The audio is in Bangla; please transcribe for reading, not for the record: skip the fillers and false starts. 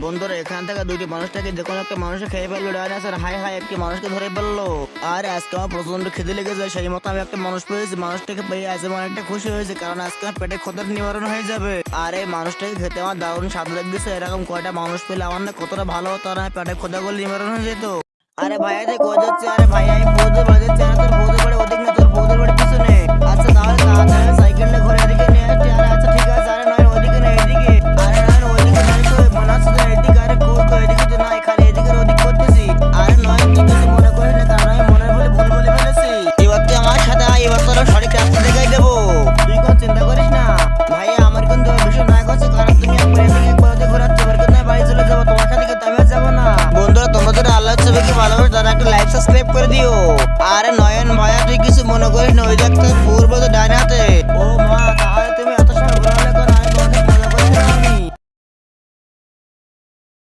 বন্ধুরা এখান থেকে দুইটি মানুষটাকে যে কোনো একটা মানুষকে খেয়ে ফেললো ডাইনোসর। হাই হাই একটি মানুষকে ধরে ফেললো। আর আজকে আমার প্রচন্ড খিদে লেগেছে, সেই মতো আমি একটা মানুষ পেয়েছি। মানুষটাকে পেয়ে আজ আমি অনেকটা খুশি হয়েছে, কারণ আজকে আমার পেটের ক্ষতের নিবারণ হয়ে যাবে। আর এই মানুষটাকে খেতে আমার দারুণ স্বাদ লাগতেছে। এরকম কয়টা মানুষ পেলে আমার না কতটা ভালো হতো, আর পেটের ক্ষতগুলো নিবারণ হয়ে যেত। আরে ভাই তুই কই যাচ্ছে? আরে ভাই আমি বৌদের বাড়ি যাচ্ছি। আরে তোর বৌদের বাড়ি ওদিক না, তোর বৌদের বাড়ি পিছনে। আচ্ছা তাহলে তাড়াতাড়ি সাইকেলটা ঘরে এদিকে নিয়ে আসছি। আরে আচ্ছা ঠিক আছে। আরে নয় ওদিকে না এদিকে। আরে নয় ওদিকে নয়, তো মনে হচ্ছে তো এদিকে। আরে কই তো এদিকে তো নয়, খালি এদিকে ওদিক করতেছি। আরে নয় তুই কিছু মনে করিস না, কারণ আমি মনের বলে ভুল বলে ফেলেছি। এবার তুই আমার সাথে আয়, এবার তোর সঠিক রাস্তা দেখাই দেবো। তুই কোনো চিন্তা করিস না ভাইয়া, আমার কিন্তু ভীষণ রাগ হচ্ছে, কারণ তুমি একবার এদিকে একবার ওদিকে ঘোরাচ্ছ। এবার কিন্তু আমি বাড়ি চলে যাবো, তোমার সাথে কিন্তু আমি আর যাবো না। বন্ধুরা তোমরা যারা আল্লাহ ছবিকে ভালোবাসো তারা একটা লাইক সাবস্ক্রাইব করে দিও। আরে নয়ন ভাইয়া তুই কিছু মনে করিস না, ওই দেখ তোর পূর্ব